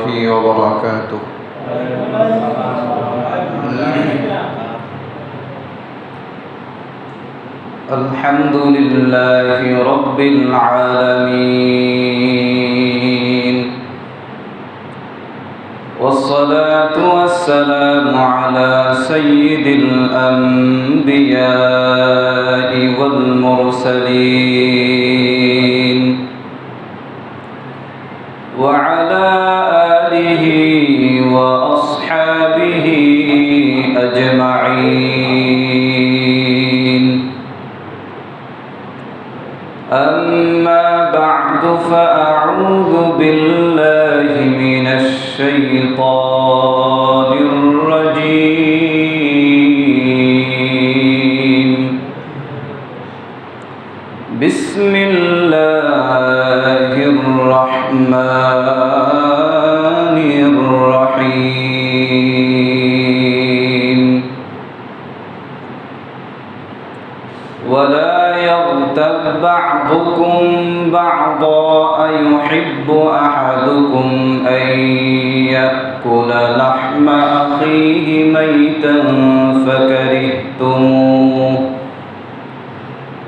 الله وبركاته. الحمد لله رب العالمين، والصلاة والسلام على سيد الأنبياء والمرسلين وعلى آله وأصحابه أجمعين. أما بعد فأعوذ بالله من الشيطان الرجيم. بسم الله الرحمن الرحيم. ولا يغتب بعضكم بعضا أيحب أحدكم أن يأكل لحم أخيه ميتا فكرهتموه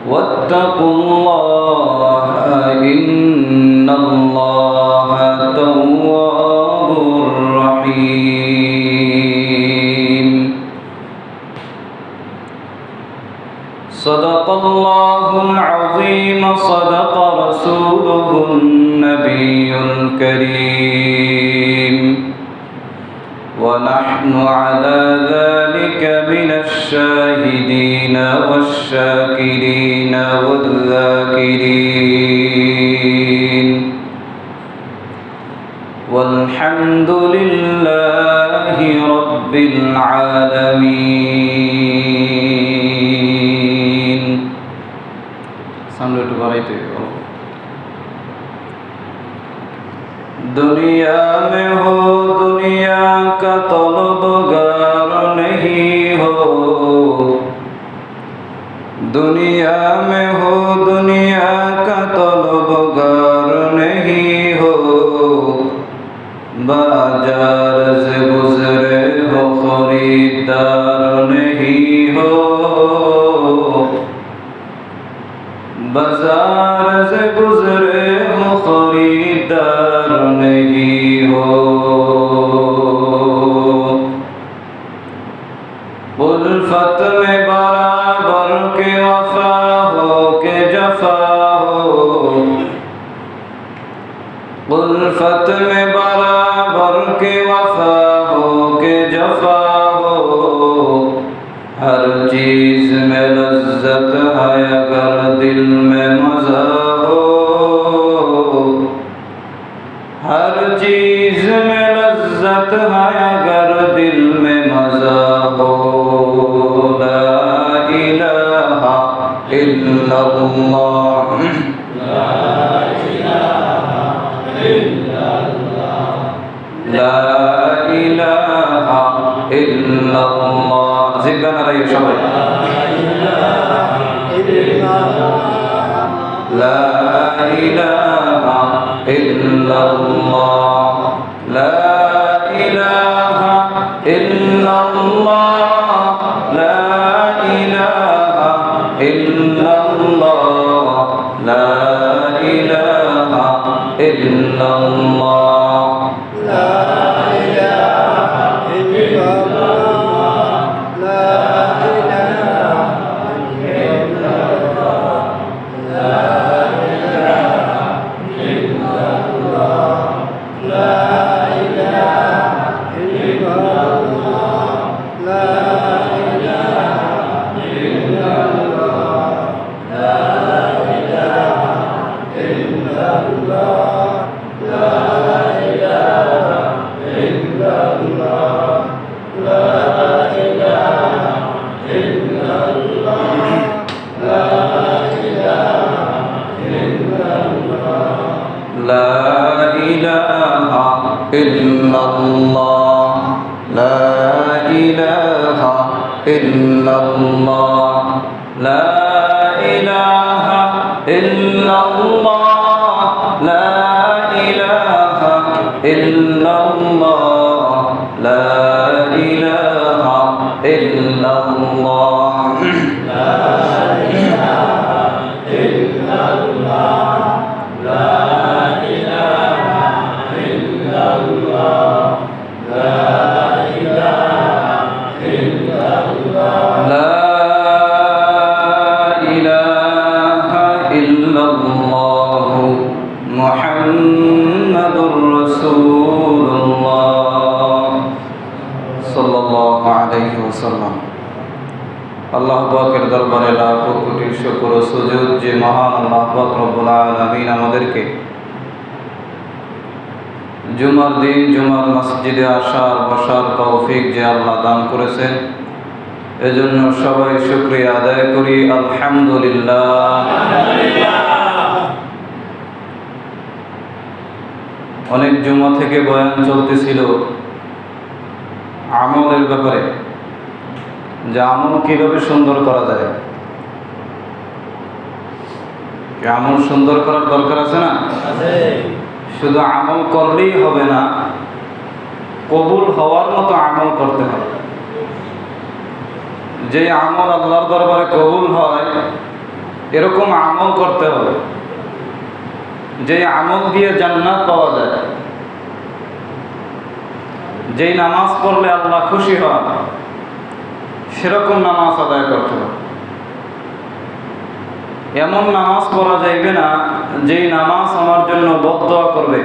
واتقوا الله إن الله تواب رحيم. صدق الله العظيم، صدق رسوله النبي الكريم، ونحن على ذلك من الشاهدين والشاكرين والذاكرين، والحمد لله رب العالمين. दुनिया में हो दुनिया का तलबगार नहीं हो, दुनिया में हो दुनिया का तलबगार नहीं हो, बाजार से गुजरे हो खरीदार नहीं हो, बाजार से गुजरे हो खरीदार नहीं हो। उल्फत में बराबर के वफा हो के जफा हो, उल्फत में बराबर के वफा हो के जफा हो, हर चीज में लज्जत है अगर दिल में मजा हो, हर चीज में लज्जत है अगर दिल में मजा हो। ला इलाहा इल्लल्लाह, ला इलाहा इल्लल्लाह, ला इलाहा इल्लल्लाह। जिक्र रही सबाई, ला इलाहा इल्लल्लाह, ला इलाहा इल्लल्लाह, ला इलाहा इल्लल्लाह, ला इलाहा इल्लल्लाह, ला इलाहा इल्लल्लाह, ला illallah, la ilaha illallah, la ilaha illallah, la ilaha illallah. ইল্লাল্লাহ লা ইলাহা ইল্লাল্লাহ লা ইলাহা ইল্লাল্লাহ লা ইলাহা ইল্লাল্লাহ লা ইলাহা ইল্লাল্লাহ লা ইলাহা ইল্লাল্লাহ মুহাম্মাদুর রাসূলুল্লাহ সাল্লাল্লাহু আলাইহি ওয়াসাল্লাম। আল্লাহ পাকের দরবারে লাখো কোটি শুকর ও সুজুদ যে মহান আল্লাহ পাক রব্বুল আলামিন আমাদেরকে জুমার দিন জুমার মসজিদে আসার বসার তৌফিক যে আল্লাহ দান করেছেন, এজন্য সবাই শুকরিয়া আদায় করি আলহামদুলিল্লাহ। অনেক জুমা থেকে বয়ান চলতেছিল আমলের ব্যাপারে, যে আমল কিভাবে সুন্দর করা যায়। আমল সুন্দর করার দরকার আছে না? শুধু আমল করলেই হবে না, কবুল হওয়ার মতো আমল করতে হবে। যে আমল আল্লাহর দরবারে কবুল হয় এরকম আমল করতে হবে, যে আমল দিয়ে জান্নাত পাওয়া যায়। যেই নামাজ পড়লে আল্লাহ খুশি হয় সেরকম নামাজ আদায় করতে হবে। এমন নামাজ পড়া যাইবে না যেই নামাজ আমার জন্য বদদোয়া করবে।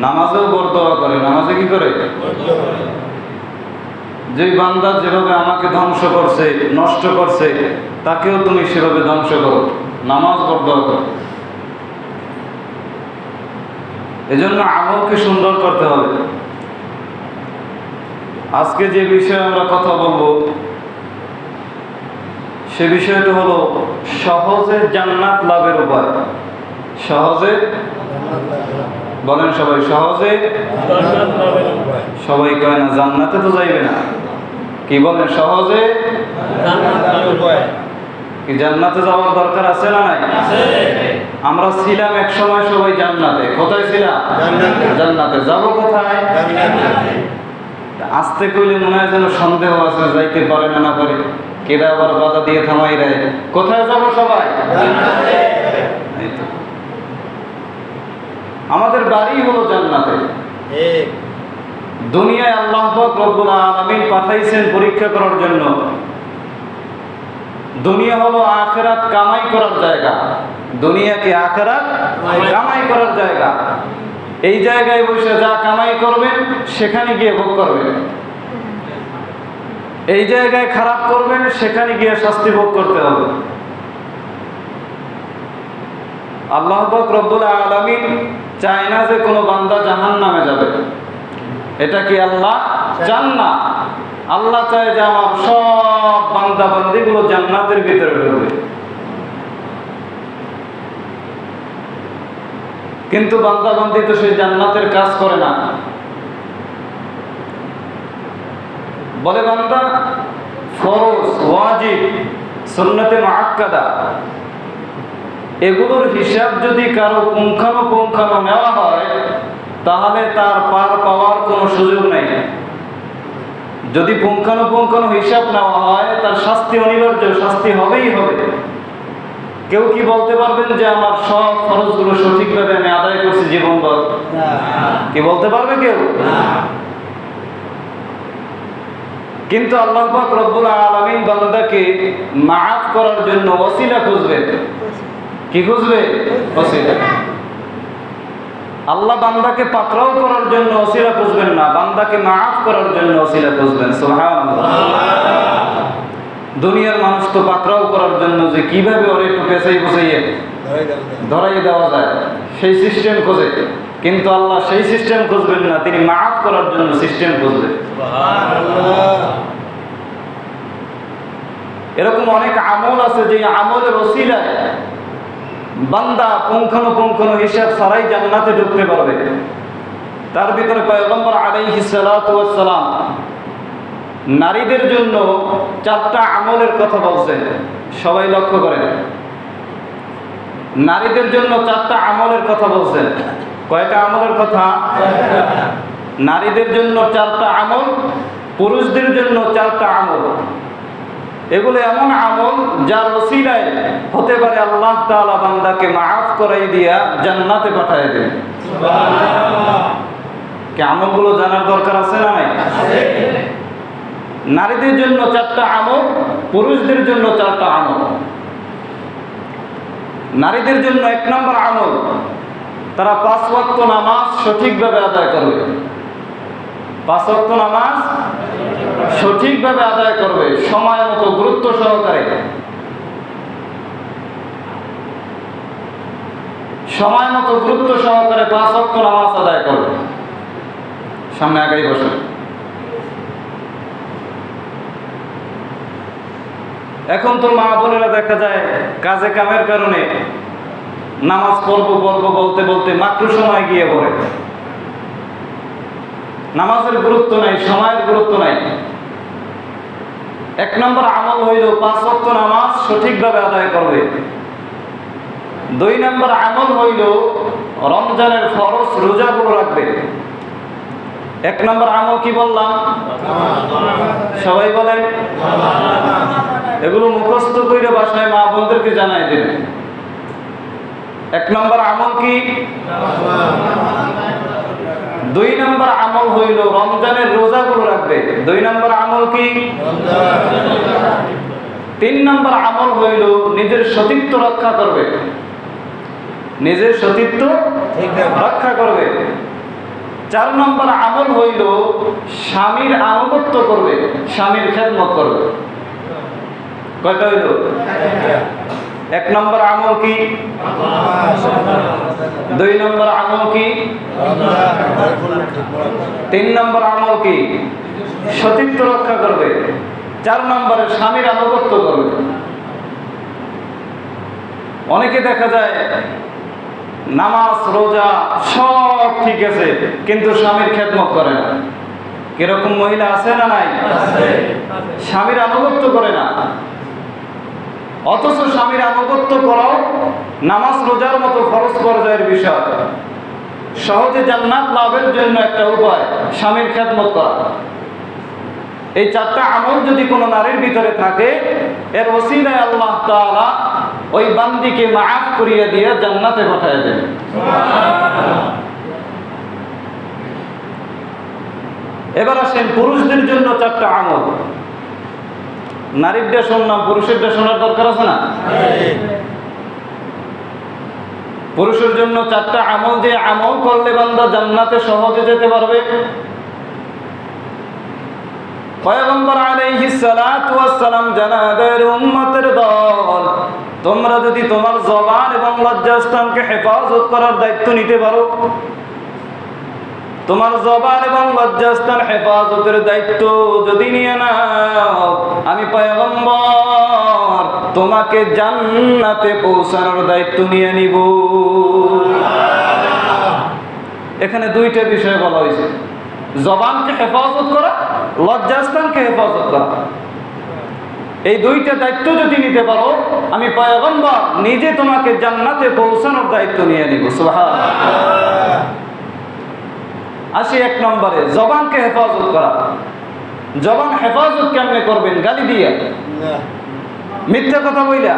নামাজেও বদদোয়া করে, নামাজে কি করে? যেই বান্দা যেভাবে আমাকে ধ্বংস করছে, নষ্ট করছে, তাকেও তুমি সেভাবে ধ্বংস করো, নামাজ বদদোয়া করো। এজন্য আমলকে সুন্দর করতে হবে। আজকে যে বিষয়ে আমরা কথা বলবো সে বিষয়টা হলো সহজে জান্নাত লাভের উপায়। সহজে বলেন সবাই, সহজে সবাই কয় না জান্নাতে তো যাইবে না, কি বলেন? সহজে কি জান্নাতে যাওয়ার দরকার আছে না নাই? আমরা ছিলাম এক সময় সবাই জান্নাতে। কোথায় ছিলাম? জান্নাতে। যাব কোথায়? আসতে কইলে মনে হয় যেন সন্দেহ আছে, যাইতে পারে না পারে, কেডা আবার বাধা দিয়ে থামাই দেয়। কোথায় যাব সবাই? এই তো আমাদের বাড়ি হলো জান্নাতে। দুনিয়ায় আল্লাহ পাক রব্বুল আলামিন পাঠাইছেন পরীক্ষা করার জন্য। দুনিয়া হলো আখিরাত কামাই করার জায়গা। দুনিয়া কি আখিরাত কামাই করার জায়গা। এই জায়গায় বসে যা কামাই করবেন সেখানে গিয়ে ভোগ করবেন। এই জায়গায় খারাপ করবেন সেখানে গিয়ে শাস্তি ভোগ করতে হবে। আল্লাহ পাক রব্বুল আলামিন চায় না যে কোনো বান্দা জাহান্নামে যাবে। এটা কি আল্লাহ চান না? আল্লাহ চায় যে আমার সব বান্দা বান্দিগুলো জান্নাতের ভিতরে ঢুকবে। কিন্তু বান্দা বান্দি তো সেই জান্নাতের কাজ করে না। বলে বান্দা ফরজ, ওয়াজিব, সুন্নতে মুআক্কাদা এগুলোর হিসাব যদি কারো পুঙ্খানুপুঙ্খানু নেওয়া হয় তাহলে তার পার পাওয়ার কোনো সুযোগ নেই। যদি পুঙ্খানুপুঙ্খানু হিসাব নেওয়া হয় তার শাস্তি অনিবার্য, শাস্তি হবেই হবে। কেউ কি বলতে পারবেন যে আমার সব ফরজগুলো সঠিকভাবে আমি আদায় করছি জীবনভর? কি বলতে পারবে কেউ? কিন্তু আল্লাহ পাক রব্বুল আলামিন বান্দাকে মাফ করার জন্য ওসিলা খুঁজবে। কি খুঁজবে? ওসিলা। আল্লাহ বান্দাকে পাকড়াও করার জন্য ওসিলা খুঁজবেন না, বান্দাকে মাফ করার জন্য ওসিলা খুঁজবেন। সুবহানাল্লাহ। দুনিয়ার মানুষ তো পাকড়াও করার জন্য যে কিভাবে ওরে একটু পেছাই বসাইয়ে ধরাই দেওয়া যায় সেই সিস্টেম খোঁজে, কিন্তু আল্লাহ সেই সিস্টেম খুঁজবেন না, তিনি মাফ করার জন্য সিস্টেম খুঁজবেন। এরকম অনেক আমল আছে যে আমলের ওসিলায় বান্দা পুঙ্খানুপুঙ্খানু হিসাব ছাড়াই জান্নাতে ঢুকতে পারবে। তার ভিতরে পয়গম্বর আলাইহিস সালাতু ওয়াস সালাম নারীদের জন্য 4টা আমলের কথা বলছেন। সবাই লক্ষ্য করেন, নারীদের জন্য 4টা আমলের কথা বলছেন। কয়টা আমলের কথা? নারীদের জন্য 4টা আমল, পুরুষদের জন্য 4টা আমল। এগুলো এমন আমল যার ওসিলায় হতে পারে আল্লাহ তাআলা বান্দাকে মাফ করাই দিয়া জান্নাতে পাঠিয়ে দেন। কি আমলগুলো জানার দরকার আছে না নাই? নারীদের জন্য 4টা আমল, পুরুষদের জন্য 4টা আমল। নারীদের জন্য 1 নম্বর আমল, তারা 5 ওয়াক্ত নামাজ সঠিকভাবে আদায় করবে। 5 ওয়াক্ত নামাজ সঠিকভাবে আদায় করবে, সময় মতো, গুরুত্ব সহকারে। সময় মতো, গুরুত্ব সহকারে 5 ওয়াক্ত নামাজ আদায় করবে। সামনে আগাই বসে। এখন তো মা বোনেরা দেখা যায় কাজে কামের কারণে নামাজ পড়বো বলতে বলতে মাত্র সময় গিয়ে পড়ে। নামাজের গুরুত্ব নাই, সময়ের গুরুত্ব নাই। 1 নম্বর আমল হইল 5 ওয়াক্ত নামাজ সঠিকভাবে আদায় করবে। 2 নম্বর আমল হইল রমজানের ফরজ রোজাগুলো রাখবে। 1 নম্বর আমল কি বললাম? সবাই বলেন। এগুলো মুখস্থ করে বাসায় মা বোনদেরকে জানাই দেবে। 1 নম্বর আমল কি? 2 নম্বর আমল হইল রমজানের রোজাগুলো রাখবে। 2 নম্বর আমল কি? 3 নম্বর আমল হইল নিজের সতীত্ব রক্ষা করবে। নিজের সতীত্ব রক্ষা করবে। 4 নম্বর আমল হইল স্বামীর আনুগত্য করবে, স্বামীর খেদমত করবে। কয়টা হইল? 1 নম্বর আমল কি? 2 নম্বর আমল কি? 3 নম্বর আমল কি? সতীত্ব রক্ষা করবে। 4 নম্বরে স্বামীর আনুগত্য করবে। অনেকে দেখা যায় নামাজ রোজা সব ঠিক আছে, কিন্তু স্বামীর খেদমত করে না। কিরকম মহিলা আছে না নাই? স্বামীর আনুগত্য করে না। অথচ স্বামীর আনুগত্য করাও নামাজ রোজার মতো ফরজ পর্যায়ের বিষয়। সহজে জান্নাত লাভের জন্য একটা উপায় স্বামীর খেদমত করা। এই 4টা আমল যদি কোনো নারীর ভিতরে থাকে, এর ওসিলায় আল্লাহ তাআলা ওই বান্দিকে মাফ করিয়ে দিয়ে জান্নাতে পাঠিয়ে দেন। এবার আসেন পুরুষদের জন্য 4টা আমল। নারীরটা শুনলাম, পুরুষেরটা শোনার দরকার আছে না? পুরুষের জন্য 4টা আমল, যে আমল করলে বান্দা জান্নাতে সহজে যেতে পারবে। পয়গম্বর আলাইহিস সালাতু ওয়াস সালাম জানালেন, উম্মতের দল, তোমরা যদি তোমার জবান এবং লজ্জাস্থানকে হেফাজত করার দায়িত্ব নিতে পারো, তোমার জবান এবং লজ্জাস্থান হেফাজতের দায়িত্ব যদি নিয়ে নাও, আমি পয়গম্বর তোমাকে জান্নাতে পৌঁছানোর দায়িত্ব নিয়ে নিব। এখানে 2টা বিষয় বলা হয়েছে, জবানকে হেফাজত করা, লজ্জাস্থানকে হেফাজত করা। এই 2টা দায়িত্ব যদি নিতে পারো, আমি পয়গম্বর নিজে তোমাকে জান্নাতে পৌঁছানোর দায়িত্ব নিয়ে নিব। সুবহানাল্লাহ। আসি 1 নম্বরে, জবানকে হেফাজত করা। জবান হেফাজত কেমনে করবেন? গালি দিয়া, মিথ্যা কথা বইলা,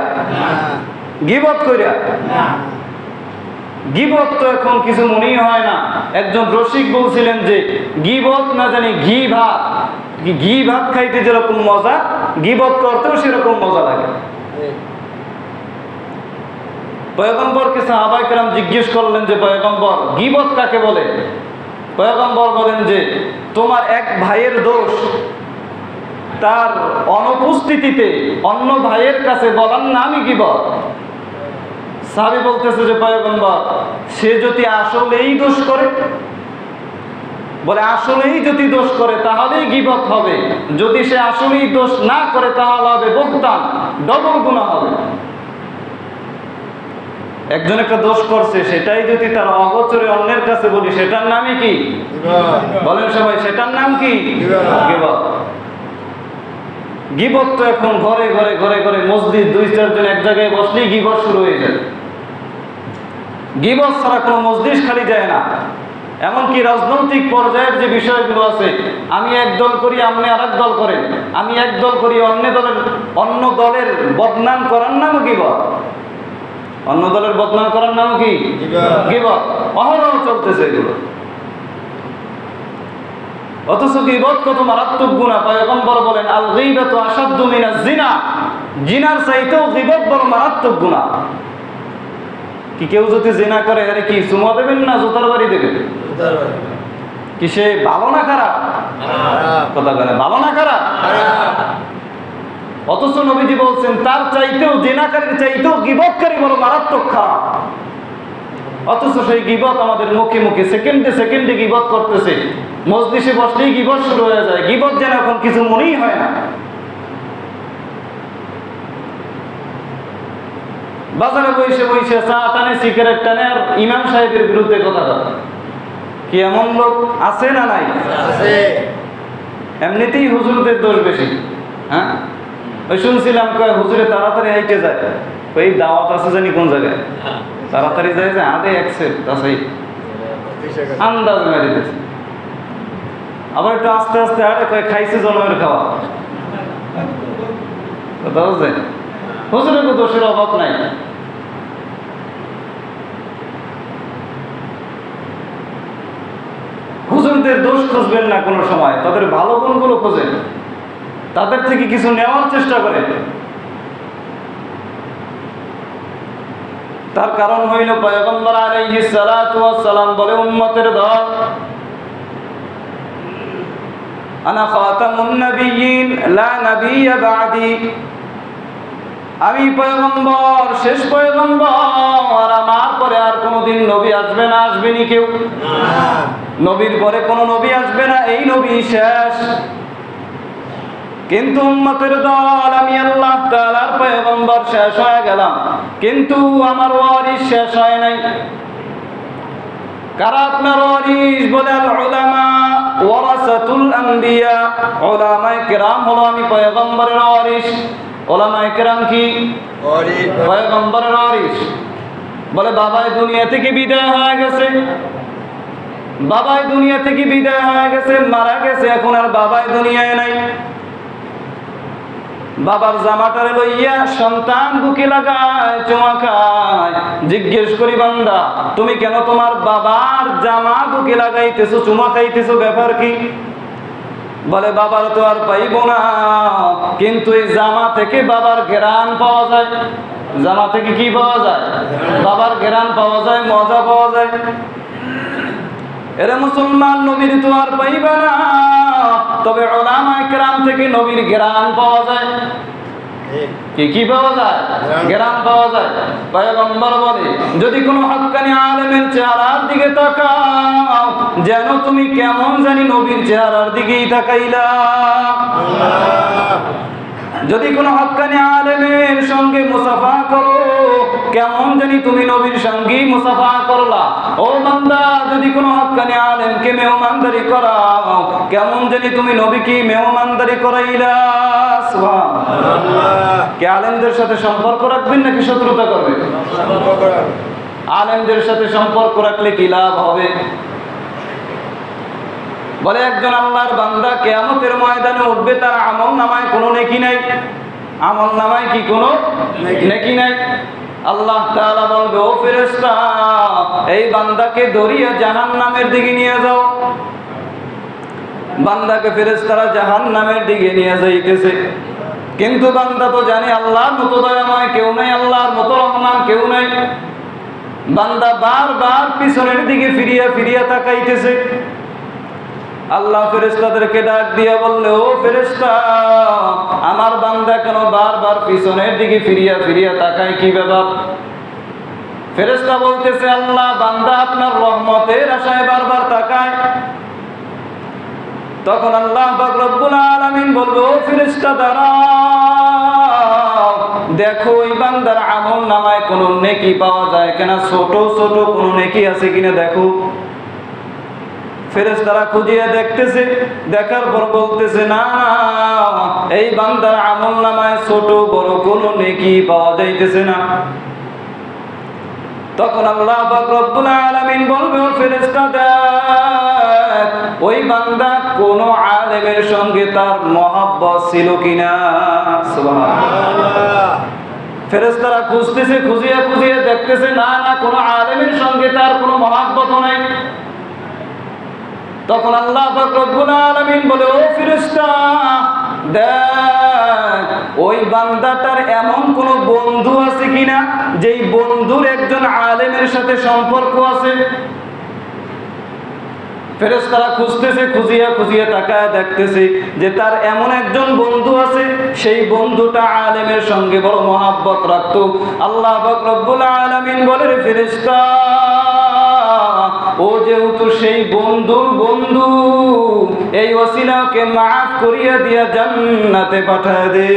গীবত কইরা। গীবত তো এখন কিছু মনেই হয় না। একজন রসিক বলছিলেন যে গীবত না জানি ঘি ভাত, ঘি ভাত খাইতে যেরকম মজা, গীবত করতেও সেরকম মজা লাগে। পয়গম্বরকে সাহাবায়ে কেরাম জিজ্ঞেস করলেন যে পয়গম্বর, গীবত কাকে বলে? পয়গম্বর বলেন যে তোমার এক ভাইয়ের দোষ তার অনুপস্থিতিতে অন্য ভাইয়ের কাছে বলার নামই গীবত। সাহাবী বলতেছে যে পয়গম্বর, সে যদি আসলেই দোষ করে, বলে আসলেই যদি দোষ করে তাহলেই গীবত হবে, যদি সে আসলেই দোষ না করে তাহলে হবে বুহতান, ডবল গুনাহ হবে। একজন একটা দোষ করছে, সেটাই যদি তার অগোচরে অন্যের কাছে বলি, সেটার নামই কি? বলেন সবাই, সেটার নাম কি? গীবত। গীবত তো এখন ঘরে ঘরে ঘরে ঘরে, মসজিদ 2-4 জন এক জায়গায় বসলেই গীবত শুরু হয়ে যায়। গীবত ছাড়া কোনো মজলিস খালি যায় না। এমনকি রাজনৈতিক পর্যায়ের যে বিষয়গুলো আছে, আমি এক দল করি, আপনি আর এক দল করেন, আমি এক দল করি, অন্য দলের বদনাম করার নামও গীবত। অন্য দলের বদনাম করার নাম কি? গীবত। অহরহ চলতেছে এগুলো। অথচ গীবত কত মারাত্মক গুনাহ। পয়গম্বর বলেন, আল গীবাতু আশাদ্দু মিনাজ জিনা, জিনার চাইতেও গীবত বড় মারাত্মক গুনাহ। কি কেউ যদি জিনা করে, আরে কি চুমা দেবেন না জুতার বাড়ি দেবেন? কি সে ভালো না খারাপ? কথা বলে ভালো না খারাপ? অথচ নবীজি বলছেন তার চাইতেও, জিনাকারীর চাইতেও গীবতকারী বড় মারাত্মক খারাপ। অথচ সেই গীবত আমাদের মুখে মুখে সেকেন্ডে সেকেন্ডে গীবত করতেছে। মজলিসে বসলেই গীবত শুরু হয়ে যায়। গীবত যেন এখন কিছু মনেই হয় না। বাজারে বসে বসে চা টানে, সিগারেট টানে, আর ইমাম সাহেবের বিরুদ্ধে কথা বলে। কি এমন লোক আছে না নাই? এমনিতেই হুজুরদের দোষ বেশি। হ্যাঁ, ওই শুনছিলাম কয় হুজুরে তাড়াতাড়ি হাইটে যায়, ওই দাওয়াত আছে জানি কোন জায়গায়, তাড়াতাড়ি যায় যে আদে অ্যাকসেপ্ট আছে, আন্দাজ মেরে দিচ্ছে। আবার একটু আস্তে আস্তে হাঁটে, কয় খাইছে জন্মের খাওয়া। কথা বলছে, হুজুরের তো দোষের অভাব নাই। হুজুরদের দোষ খুঁজবেন না কোনো সময়, তাদের ভালো গুণগুলো খোঁজেন, তাদের থেকে কিছু নেওয়ার চেষ্টা করেন। তার কারণ হইল পয়গম্বর আলাইহিস সালাতু ওয়াস সালাম বলে, উম্মতের দল, আনা খাতামুন নবিয়্যিন লা নবিয়্য বা'দি, আমি পয়গম্বর, শেষ পয়গম্বর, আমার পরে আর কোনোদিন নবী আসবে না, আসবেনি কেউ। নবীর পরে কোনো নবী আসবে না, এই নবী শেষ। কিন্তু উম্মতের দল, আমি আল্লাহ তাআলার পয়গম্বর শেষ হয়ে গেলাম, কিন্তু আমার ওয়ারিস শেষ হয় নাই। কারা আপনার ওয়ারিস? বলে আল উলামা ওয়ারাসাতুল আম্বিয়া, উলামায়ে কেরাম হলো আমি পয়গম্বরের ওয়ারিস। উলামায়ে কেরাম কি? পয়গম্বরের ওয়ারিস। বলে বাবাই দুনিয়া থেকে বিদায় হয়ে গেছে, বাবাই দুনিয়া থেকে বিদায় হয়ে গেছে, মারা গেছে, এখন আর বাবাই দুনিয়ায় নাই। বাবার জামাটারে লইয়া সন্তান বুকে লাগায়, চুমা খায়। জিজ্ঞেস করি, বান্দা তুমি কেন তোমার বাবার জামা বুকে লাগাইতেছো, চুমা খাইতেছো, ব্যাপার কি? বলে বাবার তো আর পাইব না, কিন্তু এই জামা থেকে বাবার ঘেরান পাওয়া যায়। জামা থেকে কি পাওয়া যায়? বাবার ঘেরান পাওয়া যায়, মজা পাওয়া যায়। এরে মুসলমান, নবীর তো আর পাইবে না, তবে উলামায়ে কেরাম থেকে নবীর ঘেরান পাওয়া যায়। কি পাওয়া যায়? ঘেরান পাওয়া যায়। পয়গম্বর বলে, যদি কোনো হক্কানি আলেমের চেহারার দিকে তাকাও, যেন তুমি কেমন জানি নবীর চেহারার দিকেই তাকাইলা। যদি কোনো হক্কানি আলেমের সঙ্গে মুসাফা করো, কেমন জানি তুমি নবীর সঙ্গেই মুসাফা করলা। ও বান্দা, যদি কোনো হক্কানি আলেমকে মেহমানদারি করাও, কেমন জানি তুমি নবীকে মেহমানদারি করাইলা। সুবহানাল্লাহ। কে আলেমদের সাথে সম্পর্ক রাখবেন নাকি শত্রুতা করবেন? আলেমদের সাথে সম্পর্ক রাখলে কি লাভ হবে? বলে একজন আল্লাহর বান্দা কিয়ামতের ময়দানে উঠবে, তার আমল নামায় কোনো নেকি নাই। আমল নামায় কি কোনো নেকি নাই? আল্লাহ তাআলা বলবে, ও ফেরেশতা, এই বান্দাকে ধরিয়া জাহান্নামের দিকে নিয়ে যাও। বান্দাকে ফেরেশতারা জাহান্নামের দিকে নিয়ে যাইতেছে, কিন্তু বান্দা তো জানে আল্লাহর মতো দয়াময় কেউ নাই, আল্লাহর মতো রহমান কেউ নাই। বান্দা বারবার পিছনের দিকে ফিরিয়া ফিরিয়া তাকাইতেছে। আল্লাহ ফেরেশতাদেরকে ডাক দিয়া বললে, ও ফেরেশতা, আমার বান্দা কেন বারবার পিছনের দিকে ফিরিয়া ফিরিয়া তাকায়, কি ব্যাপার? ফেরেশতা বলতেছে, আল্লাহ, বান্দা আপনার রহমতের আশায় বারবার তাকায়। তখন আল্লাহ পাক রব্বুল আলামিন বলবে, ও ফেরেশতা দাঁড়াও, দেখো এই বান্দার আমল নামায় কোনো নেকি পাওয়া যায় কিনা, ছোট ছোট কোনো নেকি আছে কিনা দেখো। ফেরেশতারা খুঁজিয়ে দেখতেছে, দেখার পর বলতেছে, না, এই বান্দার আমল নামায় ছোট বড় কোনো নেকি পাওয়া যাইতেছে না। তখন আল্লাহ পাক রব্বুল আলামিন বলবে, ও ফেরেশতারা, ওই বান্দা কোন আলেমের সঙ্গে তার মহব্বত ছিল কিনা। সুবহানাল্লাহ। ফেরেশতারা খুঁজতেছে, খুঁজিয়ে খুঁজিয়ে দেখতেছে না না কোন আলেমের সঙ্গে তার কোনো মহব্বত নাই। তখন আল্লাহ পাক রব্বুল আলামিন বলে, ও ফেরেশতা, দেখ ওই বান্দাটার এমন কোন বন্ধু আছে কিনা যেই বন্ধুর একজন আলেমের সাথে সম্পর্ক আছে। ফেরেশতারা খুঁজতেছে, খুঁজিয়ে খুঁজিয়ে তাকায় দেখতেছে যে তার এমন একজন বন্ধু আছে, সেই বন্ধুটা আলেমের সঙ্গে বড় মহব্বত রাখতো। আল্লাহ পাক রব্বুল আলামিন বলে, ফেরেশতা, ও যেহেতু সেই বন্ধুর বন্ধু, এই ওসিলাকে মাফ করিয়া দিয়া জান্নাতে পাঠায় দে।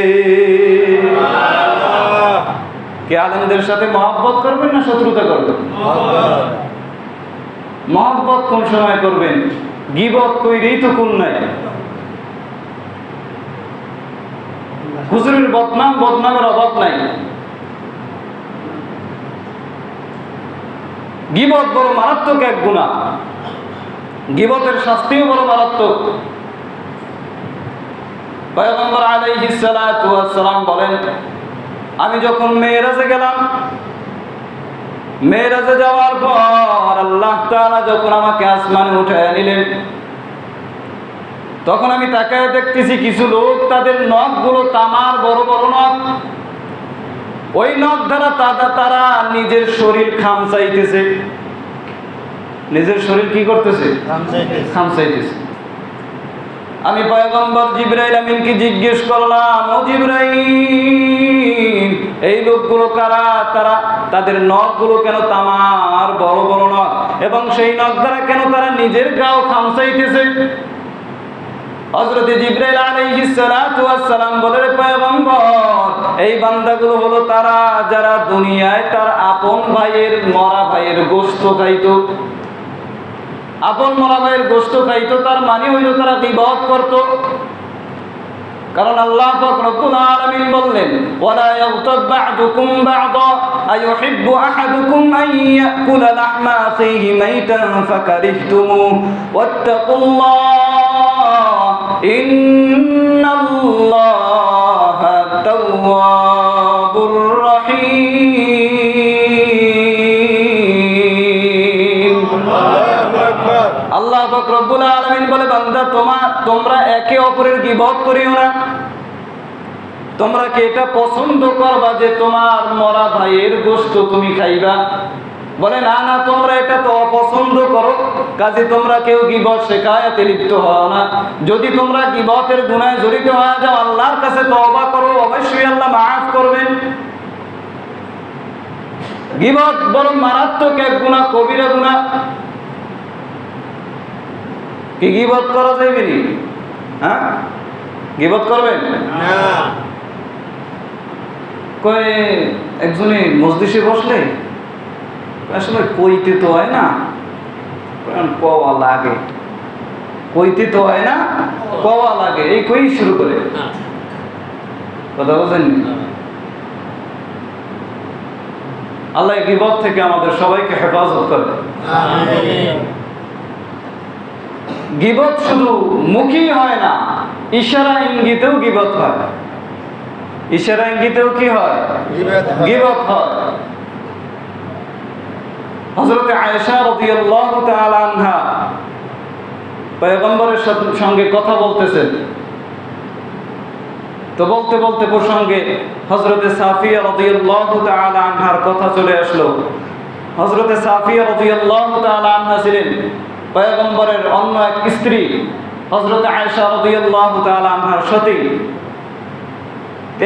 কে আলেমদের সাথে মহব্বত করবেন না শত্রুতা করবেন? মহব্বত কোন সময় করবেন? গীবত কইরেই তো কোন নাই। হুজুরের বদনামের অভাব নাই। গীবত বড় মারাত্মক এক গুনাহ, গীবতের শাস্তিও বড় মারাত্মক। পয়গম্বর আলাইহিস সালাতু ওয়াস সালাম বলেন, আমি যখন মেরাজে গেলাম, মেরাজে যাওয়ার পর আল্লাহ তাআলা যখন আমাকে আসমানে উঠায় নিলেন, তখন আমি তাকায় দেখতেছি কিছু লোক, তাদের নখগুলো তামার বড় বড় নখ। ওই নখ দ্বারা তারা নিজের শরীর খামচাইতেছে। নিজের শরীর কি করতেছে? খামচাইতেছে। আমি পয়গম্বর জিবরাইল আমিনকে জিজ্ঞেস করলাম, ও জিবরাইল, এই লোকগুলো কারা? তাদের নখগুলো কেন তামার বড় বড় নখ, এবং সেই নখ দ্বারা কেন তারা নিজের গাও খামচাইতেছে? হযরত জিবরাইল আলাইহিস সালাতু ওয়াস সালাম বলে, পয়গম্বর, এই বান্দাগুলো হলো তারা যারা দুনিয়ায় তার আপন ভাইয়ের মরা ভাইয়ের গোশত খাইতো। আপন মরা ভাইয়ের গোশত খাইতো, তার মানে হইল তারা গীবত করত। কারণ আল্লাহ পাক রব্বুল আলামিন বললেন, ওয়ালা ইয়াগতাব বা'দুকুম বা'দা আইয়ুহিব্বু আহাদুকুম আন ইয়াকুলা লাহমা আখিহি মাইতান ফাকারিহতুমু ওয়াত্তাকুল্লাহ ইন্নাল্লাহা তাওয়াবুর রহিম। আল্লাহ পাক রব্বুল আলামিন বলে, বান্দা, তোমরা একে অপরের গীবত করিও না। তোমরা কি এটা পছন্দ করবা যে তোমার মরা ভাইয়ের গোশত তুমি খাইবা? বলে, না না, তোমরা এটা তো অপছন্দ করো, কাজে তোমরা কেউ গীবত শেখায়াতে লিপ্ত হও না। যদি তোমরা গীবতের গুনাহে জড়িত হয়ে যাও, আল্লাহর কাছে তওবা করো, অবশ্যই আল্লাহ মাফ করবেন। গীবত বড় মারাত্মক এক গুনাহ, কবিরা গুনাহ। কি গীবত করা যাবে নি? হ্যাঁ, গীবত করবেন না। কয় একজনে মজলিসে বসলে, আসলে কইতে তো হয় না, কওয়া লাগে। কইতে তো হয় না, কওয়া লাগে, এই কই শুরু করে। কথা বলেন। আল্লাহ গীবত থেকে আমাদের সবাইকে হেফাজত করে। আমিন। গীবত শুধু মুখী হয় না, ইশারা ইঙ্গিতেও গীবত হয়। ইশারা ইঙ্গিতেও কি হয়? গীবত হয়। হযরত আয়েশা রাদিয়াল্লাহু তাআলা আনহা পয়গম্বরের সঙ্গে কথা বলতেছেন, তো বলতে বলতে প্রসঙ্গে হযরত সাফিয়া রাদিয়াল্লাহু তাআলা আনহার কথা চলে আসলো। হযরত সাফিয়া রাদিয়াল্লাহু তাআলা আনহা ছিলেন পয়গম্বরের অন্য এক স্ত্রী, হযরত আয়েশা রাদিয়াল্লাহু তাআলা আনহার সতী।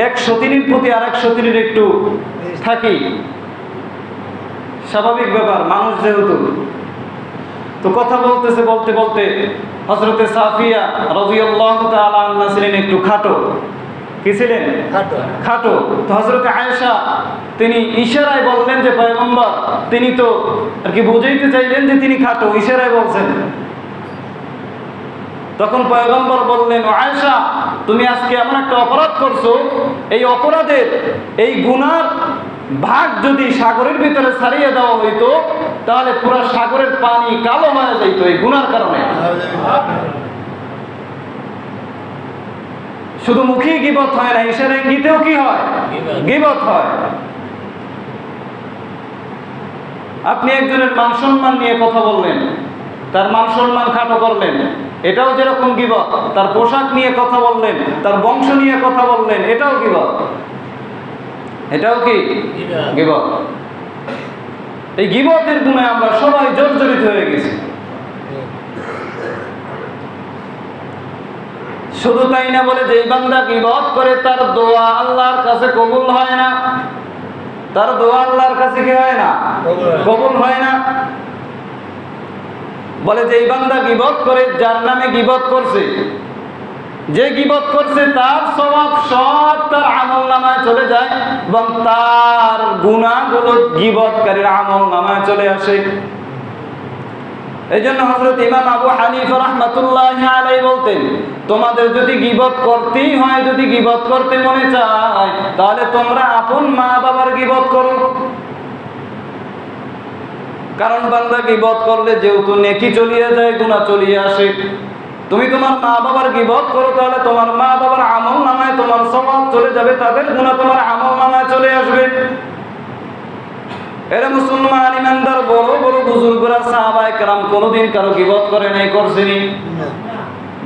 এক সতীনীর প্রতি আরেক সতীনীর একটু থাকি, স্বাভাবিক ব্যাপার, মানুষ যেহেতু। তো কথা বলতেছে, বলতে বলতে হযরত সাফিয়া রাদিয়াল্লাহু তাআলা আনহা ছিলেন একটু খাটো। কি ছিলেন? খাটো। তো হযরত আয়েশা তিনি ইশারায় বললেন যে পয়গম্বর, তিনি তো আর কি বুঝাইতে চাইলেন যে তিনি খাটো, ইশারায় বলছেন। তখন পয়গম্বর বললেন, ও আয়েশা, তুমি আজকে এমন একটা অপরাধ করছো, এই অপরাধের, এই গুনার ভাগ যদি সাগরের ভিতরে ছাড়িয়ে দেওয়া হইতো তাহলে পুরো সাগরের পানি কালো হয়ে যাইতো এই গুনার কারণে। শুধু মুখে গীবত হয় না, ইশারা ইঙ্গিতেও কি হয়? গীবত হয়। আপনি একজনের মান সম্মান নিয়ে কথা বললেন, তার মান সম্মান খাটো করলেন, এটাও যেরকম গীবত। তার পোশাক নিয়ে কথা বললেন, তার বংশ নিয়ে কথা বললেন, এটাও গীবত। এটাও কি গীবত? এই গীবতের গুনায় আমরা সবাই জর্জরিত হয়ে গেছি। শুধু তাই না, বলে যেই বান্দা গীবত করে তার দোয়া আল্লাহর কাছে কবুল হয় না। তার দোয়া আল্লাহর কাছে কি হয় না? কবুল হয় না। বলে যেই বান্দা গীবত করে, যার নামে গীবত করছে, যে গীবত করছে তার সওয়াব সব তার আমলনামায় চলে যায় এবং তার গুনাহগুলো গীবতকারীর আমলনামায় চলে আসে। এইজন্য হযরত ইমাম আবু হানিফা রাহমাতুল্লাহি আলাইহি বলতেন, তোমাদের যদি গীবত করতেই হয়, যদি গীবত করতে মনে চায়, তাহলে তোমরা আপন মা বাবার গীবত করো। কারণ বান্দা গীবত করলে যেহেতু নেকি চলিয়ে যায়, গুনাহ চলিয়ে আসে। তুমি তোমার মা বাবার গীবত করো, তাহলে তোমার মা বাবার আমলনামায় তোমার সওয়াব চলে যাবে, তাদের গুনাহ তোমার আমলনামায় চলে আসবে। এরা মুসলমান ইমানদার বড় বড় বুজুর্গরা সাহাবায়ে কেরাম কোনোদিন কারো গীবত করে নাই, করছেনি?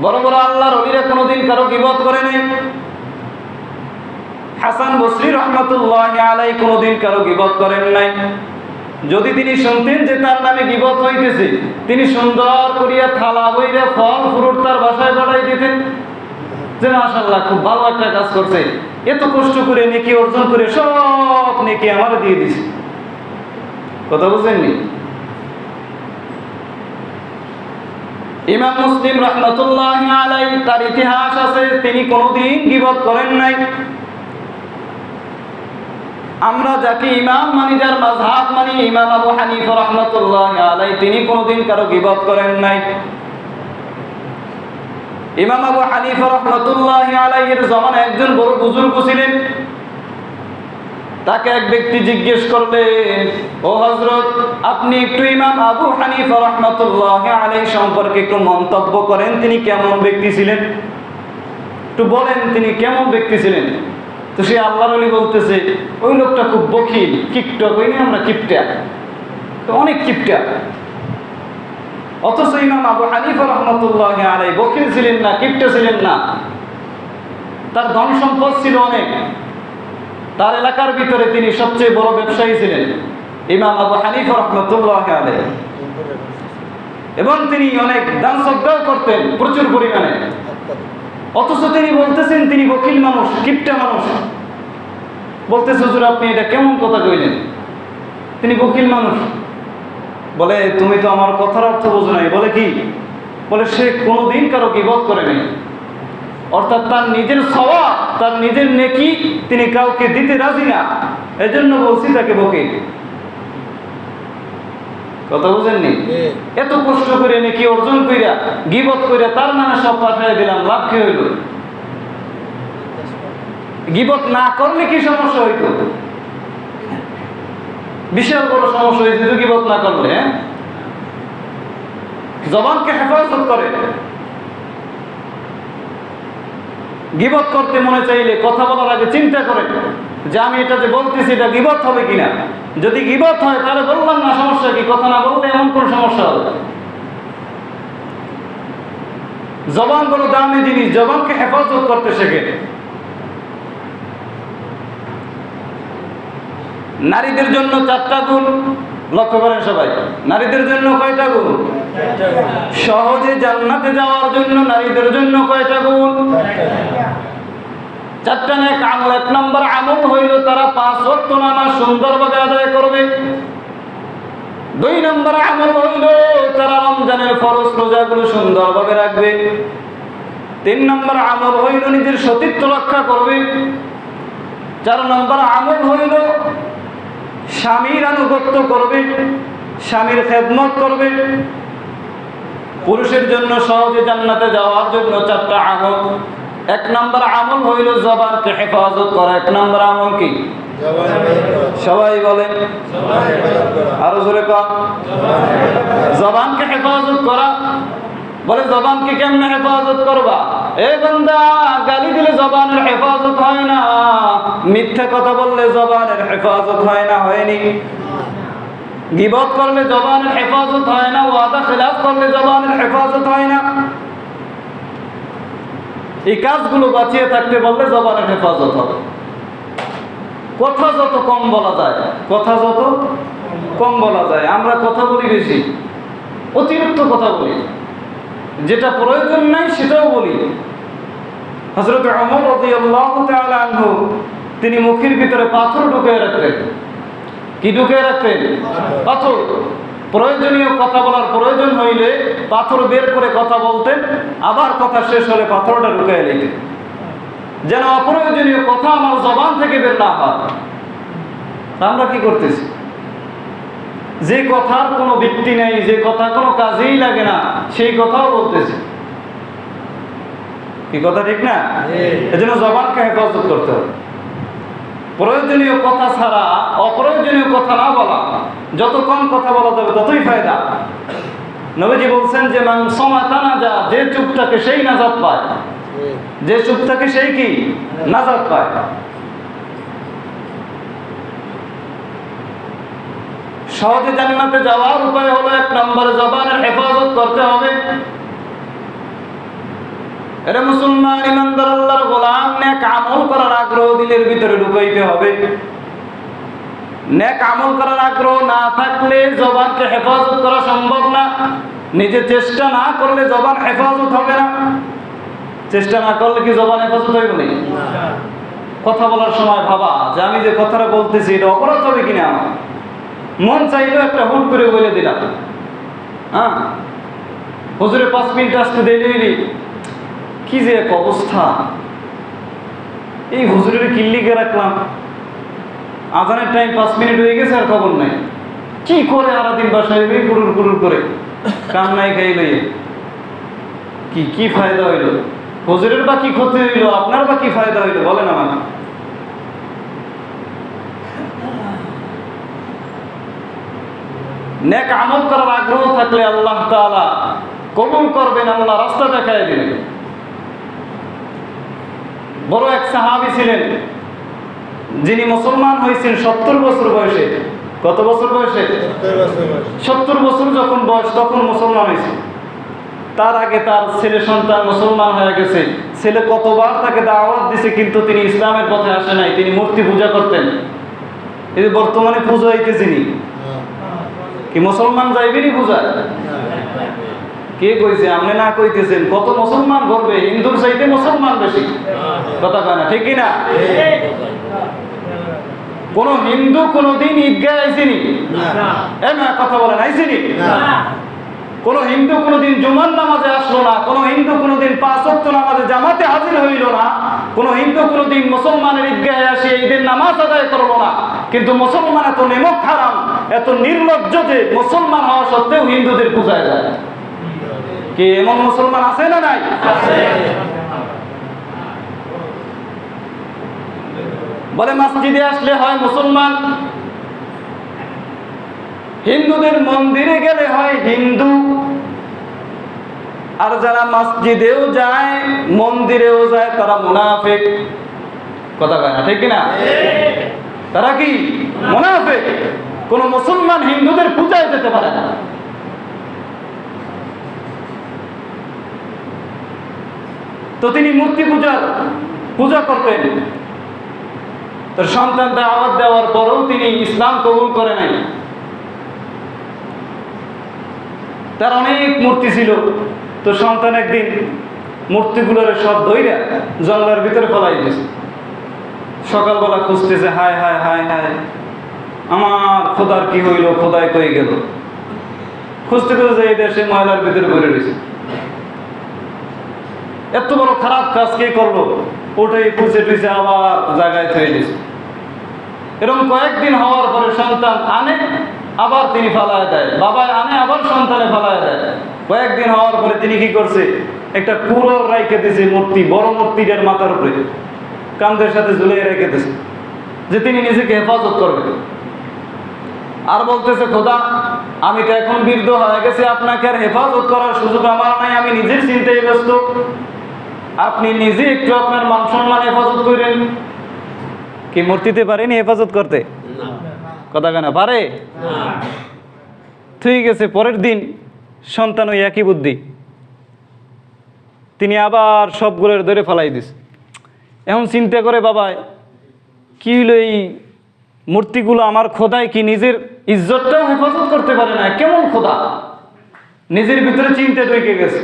বড় বড় আল্লাহর ওলিরা কোনোদিন কারো গীবত করে নাই। হাসান বসরি রাহমাতুল্লাহি আলাইহি কোনোদিন কারো গীবত করেন নাই। যদি তিনি শুনতেন যে তার নামে গীবত হইতেছে, তিনি সুন্দর করিয়া থালা বইরা ফল ফ্রুট তার বাসায় পাঠাই দিতেন, যে মাশাআল্লাহ খুব ভালো একটা কাজ করছে, এত কষ্ট করে নেকি অর্জন করে সব নেকি আমার দিয়ে দিছে। কথা বুঝেননি? ইমাম মুসলিম রাহমাতুল্লাহি আলাইহি তার ইতিহাস আছে, তিনি কোনোদিন গীবত করেন নাই। আমরা যাকে ইমাম মানি, যার মাযহাব মানি, ইমাম আবু হানিফা রাহমাতুল্লাহি আলাইহি, তিনি কোনোদিন কারো গীবত করেন নাই। ইমাম আবু হানিফা রাহমাতুল্লাহি আলাইহির জামানায় একজন বড় বুজুর্গ ছিলেন। তাকে এক ব্যক্তি জিজ্ঞেস করলেন, ও হযরত, আপনি একটু ইমাম আবু হানিফা রাহমাতুল্লাহি আলাইহি সম্পর্কে একটু মন্তব্য করেন, তিনি কেমন ব্যক্তি ছিলেন, একটু বলেন তিনি কেমন ব্যক্তি ছিলেন। তো সে আল্লাহর ওলি বলতেছে, ওই লোকটা খুব বখিল, কিপটা, কইনি আমরা কিপটা, তো অনেক কিপটা। অথচ ইমাম আবু হানিফা রাহমাতুল্লাহি আলাইহি বখিল ছিলেন না, কিপটা ছিলেন না। তার ধন সম্পদ ছিল অনেক, তার এলাকার ভিতরে তিনি সবচেয়ে বড় ব্যবসায়ী ছিলেন, ইমাম আবু হানিফা রাহমাতুল্লাহি আলাইহি। এবং তিনি অনেক দান সদকাও করতেন প্রচুর পরিমাণে। অথচ তিনি বলতেছেন তিনি বখিল মানুষ, কিপটা মানুষ। বলতেছে, হুজুর আপনি এটা কেমন কথা কইলেন, তিনি বখিল মানুষ। বলে, তুমি তো আমার কথার অর্থ বোঝো নাই। বলে কি? বলে সে কোনোদিন কারো গীবত করে নাই, অর্থাৎ তার নিজের সওয়াব, তার নিজের নেকি তিনি কাউকে দিতে রাজি না, এজন্য বলছি তাকে বকিল। কথা বুঝেননি? এত কষ্ট করে নেকি অর্জন কইরা গীবত কইরা তার নামে সব পাঠিয়ে দিলাম, লাভ কি হইল? গীবত না করলে কি সমস্যা হইতো? বিশাল বড় সমস্যা হয়েছে তো গীবত না করলে। জবানকে হেফাজত করে। গীবত করতে মনে চাইলে কথা বলার আগে চিন্তা করে যে আমি এটা যে বলতেছি এটা গীবত হবে কিনা। যদি গীবত হয় তাহলে বললাম না, সমস্যা কি? কথা না বললে এমন কোন সমস্যা হবে? জবান বড় দামি জিনিস, জবানকে হেফাজত করতে শেখে। নারীদের জন্য 4টা গুণ, লক্ষ্য করেন সবাই। নারীদের জন্য কয়টা গুণ? সহজে জান্নাতে যাওয়ার জন্য নারীদের জন্য কয়টা গুণ? 4টা নেক আমল। 1 নম্বর আমল হইল তারা 5 ওয়াক্ত নামাজ সুন্দরভাবে আদায় করবে। 2 নম্বর আমল হইল তারা রমজানের ফরজ রোজাগুলো সুন্দরভাবে রাখবে। 3 নম্বর আমল হইল নিজের সতীত্ব রক্ষা করবে। 4 নম্বর আমল হইল স্বামীর আনুগত্য করবে, স্বামীর খেদমত করবে। পুরুষের জন্য সহজে জান্নাতে যাওয়ার জন্য 4টা আমল। 1 নম্বর আমল হইল জবানকে হেফাজত করা। 1 নম্বর আমল কি? সবাই বলে, আরো জোরে কর। জবানকে হেফাজত করা। বলে জবানকে কেমনে হেফাজত করবা? এ বান্দা, গালি দিলে জবানের হেফাজত হয় না, মিথ্যা কথা বললে জবানের হেফাজত হয় না, হয়নি? গীবত করলে জবানের হেফাজত হয় না, ওয়াদা খেলাফ করলে জবানের হেফাজত হয় না। এই কাজগুলো বাঁচিয়ে থাকতে বললে জবানের হেফাজত হবে। কথা যত কম বলা যায়, কথা যত কম বলা যায়। আমরা কথা বলি বেশি, অতিরিক্ত কথা বলি, যেটা প্রয়োজন নাই সেটাও বলি। হযরত ওমর রাদিয়াল্লাহু তাআলা আনহু তিনি মুখের ভিতরে পাথর ঢুকিয়ে রাখতেন। কি ঢুকিয়ে রাখতেন? পাথর। প্রয়োজনীয় কথা বলার প্রয়োজন হইলে পাথর বের করে কথা বলতেন, আবার কথা শেষ হলে পাথরটা ঢুকিয়ে নিতেন, যেন অপ্রয়োজনীয় কথা আমার জবান থেকে বের না হয়। আমরা কি করতেছি? যে কথার কোনো ভিত্তি নেই, যে কথা কোনো কাজেই লাগে না, সেই কথাও বলতেছি। কি কথা ঠিক না? এজন্য জবানকে হেফাজত করতে হবে। প্রয়োজনীয় কথা ছাড়া অপ্রয়োজনীয় কথা না বলা, যত কম কথা বলা যাবে ততই ফায়দা। নবীজি বলছেন যে মান সামাতা নাজা, যে চুপ থাকে সেই নাজাত পায়, যে চুপ থাকে সেই কি নাজাত পায়। সহজে জান্নাতে যাওয়ার উপায় হলো 1 নম্বরে জবানের হেফাজত করতে হবে। এরে মুসলমান, ইমানদার, আল্লাহর গোলাম, নেক আমল করার আগ্রহ দিলের ভিতরে ঢুকাইতে হবে। নেক আমল করার আগ্রহ না থাকলে জবানকে হেফাজত করা সম্ভব না। নিজে চেষ্টা না করলে জবান হেফাজত হবে না। চেষ্টা না করলে কি জবান হেফাজত হইব না? কথা বলার সময় ভাবা যে আমি যে কথাটা বলতেছি এটা অপরাধ হবে কিনা। আমার মন চাইলেও একটা হুট করে বলে দিলাম, হ্যাঁ হুজুরে 5 মিনিট আসতে দেরি, কি যে এক অবস্থা, এই হুজুরের কিল্লিকে রাখলাম, আজানের টাইম 5 মিনিট হয়ে গেছে আর খবর নাই। কি করে সারাদিন বাসায় কুরুর কুরুর করে কাম নাই খাই লইয়ে, কি ফায়দা হইল? হুজুরের বা কি ক্ষতি হইল, আপনার বা কি ফায়দা হইল বলেন আমাকে। নেক আমল করার আগ্রহ থাকলে আল্লাহ তাআলা কবুল করবেন, আল্লাহ রাস্তা দেখায় দিবেন। বড় এক সাহাবী ছিলেন, যিনি মুসলমান হয়েছেন 70 বছর বয়সে। কত বছর বয়সে? 70 বছর যখন বয়স তখন মুসলমান হয়েছে। তার আগে তার ছেলে সন্তান মুসলমান হয়ে গেছে। ছেলে কতবার তাকে দাওয়াত দিছে, কিন্তু তিনি ইসলামের পথে আসে নাই, তিনি মূর্তি পূজা করতেন। এই যে বর্তমানে পূজা হইতেছিনি, কি মুসলমান যাইবেনি পূজা? কে কইছে? আপনি না কইতেছেন। কত মুসলমান করবে, হিন্দুর চাইতে মুসলমান বেশি। কথা কয় না, ঠিক কিনা? কোন হিন্দু কোনদিন ঈদগাহে আইসেনি? না, কথা বলেন, আইসেনি? কোন হিন্দু কোনদিন জুমার নামাজে আসলো না, কোন হিন্দু কোনদিন 5 ওয়াক্ত নামাজে জামাতে হাজির হইল না, কোন হিন্দু কোনদিন মুসলমানের ঈদগাহে আসে ঈদের নামাজ আদায় করলো না। কিন্তু মুসলমান এত নেমক হারাম, এত নির্লজ্জ যে মুসলমান হওয়া সত্ত্বেও হিন্দুদের পূজায় যায়। কি এমন মুসলমান আছে না নাই? বলে মসজিদে আসলে হয় মুসলমান, হিন্দুদের মন্দিরে গেলে হয় হিন্দু। আর যারা মসজিদেও যায় মন্দিরেও যায় তারা মুনাফিক। কথা কয় না, ঠিক কিনা? তারা কি মুনাফিক। কোন মুসলমান হিন্দুদের পূজায় যেতে পারে না। তো তিনি মূর্তি পূজা করতেন। তার সন্তান দাওয়াত দেওয়ার পরেও তিনি ইসলাম কবুল করে নাই। তার অনেক মূর্তি ছিল। তো সন্তান একদিন মূর্তিগুলোর সব ধইরা জঙ্গলের ভিতরে ফেলাই দিয়েছে। সকালবেলা খুঁজতেছে, হায় হায় হায় হায়, আমার খোদার কি হইল, খোদায় কই গেল। খুঁজতে খুঁজতে এই দেশে ময়লার ভিতরে ভরে দিয়েছে। এত বড় খারাপ কাজ কে করলো? ওটাই পুষে টুষে আবার জায়গায় থয়ে দিয়েছে। এরকম কয়েকদিন হওয়ার পরে সন্তান আনে, আবার তিনি ফালায় দেয়, বাবা আনে, আবার সন্তানে ফালায় দেয়। কয়েকদিন হওয়ার পরে তিনি কি করছে, একটা কুড়োর রাইখে দিয়েছে মূর্তি, বড় মূর্তিটার মাথার উপরে কান্দের সাথে ঝুলিয়ে রেখে দিয়েছে। যে তিনি নিজেকে হেফাজত করবেন। আর বলতেছে, খোদা আমি তো এখন বৃদ্ধ হয়ে গেছি, আপনাকে আর হেফাজত করার সুযোগ আমার নাই, আমি নিজের চিন্তায় ব্যস্ত, আপনি নিজে একটু আপনার মান সম্মান হেফাজত করেন। কি মূর্তিতে পারেনি হেফাজত করতে? কথা কেন পারে? ঠিক আছে, পরের দিন সন্তান ওই একই বুদ্ধি, তিনি আবার সবগুলোর ধরে ফেলাই দিস। এখন চিন্তা করে, বাবা কি হলো, এই মূর্তিগুলো আমার খোদায় কি নিজের ইজ্জতটাও হেফাজত করতে পারে না, কেমন খোদা? নিজের ভিতরে চিন্তা ঢুকে গেছে,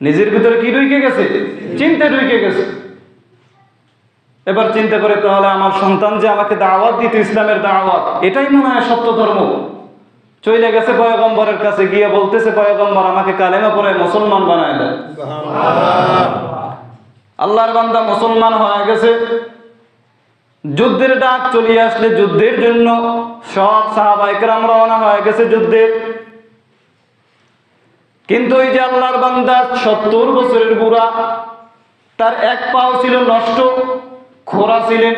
নিজের ভিতরে কি ঢুকে গেছে? চিন্তা ঢুকে গেছে। এবার চিন্তা করে, তাহলে আমার সন্তান যে আমাকে দাওয়াত দিত, ইসলামের দাওয়াত, এটাই মনে হয় সত্য ধর্ম। চলে গেছে পয়গম্বরের কাছে, গিয়ে বলতেছে, পয়গম্বর আমাকে কালেমা পড়ে মুসলমান বানায় দেয়। আল্লাহর বান্দা মুসলমান হয়ে গেছে। যুদ্ধের ডাক চলে আসলে যুদ্ধের জন্য সব সাহাবায়ে কেরাম রওনা হয়ে গেছে যুদ্ধের। কিন্তু ওই যে আল্লাহর বান্দা 70 বছরের বুড়া, তার এক পাও ছিল নষ্ট, খোরা ছিলেন।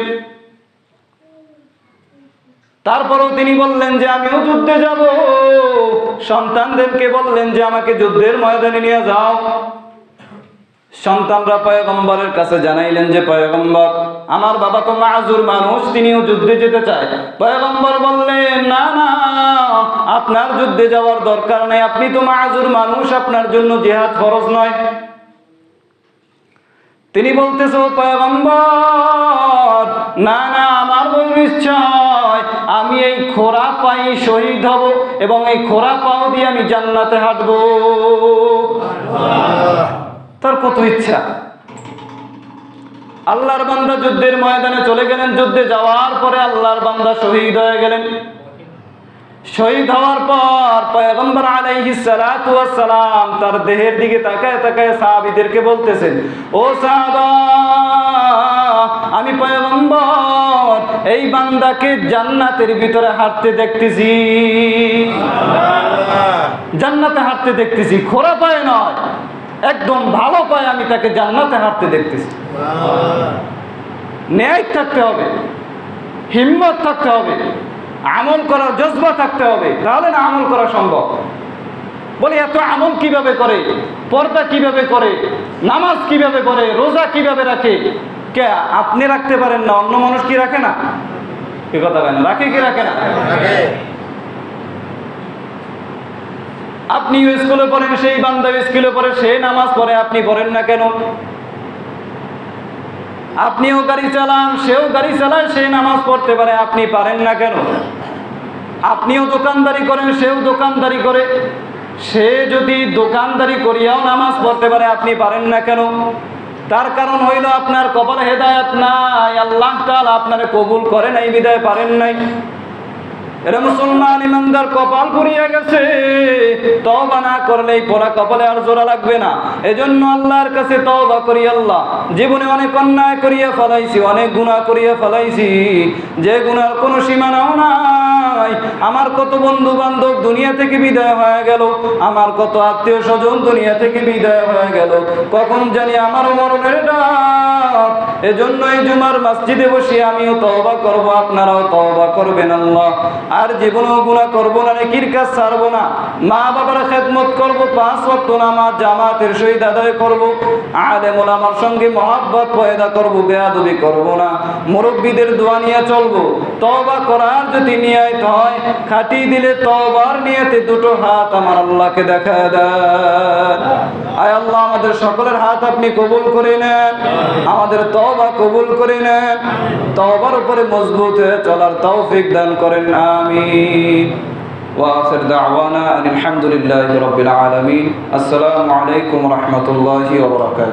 তারপরেও তিনি বললেন যে আমিও যুদ্ধে যাব। সন্তানদেরকে বললেন যে আমাকে যুদ্ধের ময়দানে নিয়ে যাও। সন্তানরা পয়গম্বরের কাছে জানাইলেন যে পয়গম্বর, আমার বাবা তো মাযুর মানুষ, তিনিও যুদ্ধে যেতে চায়। পয়গম্বর বললেন, না না, আপনার যুদ্ধে যাওয়ার দরকার নেই, আপনি তো মাযুর মানুষ, আপনার জন্য জিহাদ ফরজ নয়। তিনি বলতেছে, ও পয়গম্বর, না না, আমার বড় ইচ্ছা হয় আমি এই খোরা পাই শহীদ হব এবং এই খোরা পাও দিয়ে আমি জান্নাতে হাঁটবো। তার কত ইচ্ছা। আল্লাহর বান্দা যুদ্ধের ময়দানে চলে গেলেন। যুদ্ধে যাওয়ার পরে আল্লাহর বান্দা শহীদ হয়ে গেলেন। শহীদ হওয়ার পর পয়গম্বর আলাইহিস সালাতু ওয়াস সালাম তার দেহের দিকে তাকায় তাকায় সাহাবীদেরকে বলতেছেন, ও সাহাবা, আমি পয়গম্বর এই বান্দাকে জান্নাতের ভিতরে হাঁটতে দেখতেছি, জান্নাতে হাঁটতে দেখতেছি, খোরা পায় নয়, একদম ভালো পায় আমি তাকে জান্নাতে হাঁটতে দেখতেছি। ন্যায় থাকতে হবে, হিম্মত থাকতে হবে, আমল করার জজবা থাকতে হবে, তাহলে না আমল করা সম্ভব। বলি এত আমল কিভাবে করে, পর্দা কিভাবে করে, নামাজ কিভাবে পড়ে, রোজা কিভাবে রাখে? কে আপনি রাখতে পারেন না, অন্য মানুষ কি রাখে না? কি কথা বলেন, রাখে কি রাখে না? আপনি স্কুলে পড়েন, সেই বান্দা স্কুলে পড়ে, সে নামাজ পড়ে, আপনি পড়েন না কেন? আপনিও গাড়ি চালান, সেও গাড়ি চালায়, সে নামাজ পড়তে পারে, আপনি পারেন না কেন? আপনিও দোকানদারি করেন, সেও দোকানদারি করে, সে যদি দোকানদারি করিয়াও নামাজ পড়তে পারে, আপনি পারেন না কেন? তার কারণ হইল আপনার কপালে হেদায়েত নাই, আল্লাহ তাআলা আপনারে কবুল করে নাই, বিদায় পারেন নাই। এরা মুসলমান ইমানদার কপাল পুড়িয়ে গেছে, তওবা না করলে এই পোড়া কপালে আর জোড়া লাগবে না। এজন্য আল্লাহর কাছে তওবা করি, আল্লাহ জীবনে অনেক অন্যায় করিয়া ফেলাইছি, অনেক গুনাহ করিয়া ফেলাইছি, যে গুনার কোনো সীমানাও নাই। আমার কত বন্ধু বান্ধব দুনিয়া থেকে বিদায় হয়ে গেল, আমার কত আত্মীয় স্বজন দুনিয়া থেকে বিদায় হয়ে গেল, কখন জানি আমার মরণের ডাক। এজন্য এই জুমার মসজিদে বসে আমিও তওবা করব, আপনারাও তওবা করবেন। আল্লাহ আর জীবনেও গুনাহ করব না, নেকির কাজ ছাড়বো না, মা বাবার খেদমত করব, 5 ওয়াক্ত নামাজ জামাতের সহিত আদায় করব, আলেম ওলামার সঙ্গে মহব্বত পয়দা করব, বেয়াদবি করব না, মুরব্বীদের দোয়া নিয়ে চলবো। তওবা করার যদি নিয়ত হয়, খাটি দিলে তওবার নিয়তে দুটো হাত আমার আল্লাহকে দেখায় দেন। আয় আল্লাহ, আমাদের সকলের হাত আপনি কবুল করে নেন, আমাদের তওবা কবুল করে নেন, তওবার উপরে মজবুত হয়ে চলার তৌফিক দান করেন। আমিন। ওয়া আখির দাওয়ানা আলহামদুলিল্লাহি রাব্বিল আলামিন। আসসালামু আলাইকুম ওয়া রাহমাতুল্লাহি ওয়া বারাকাতুহু।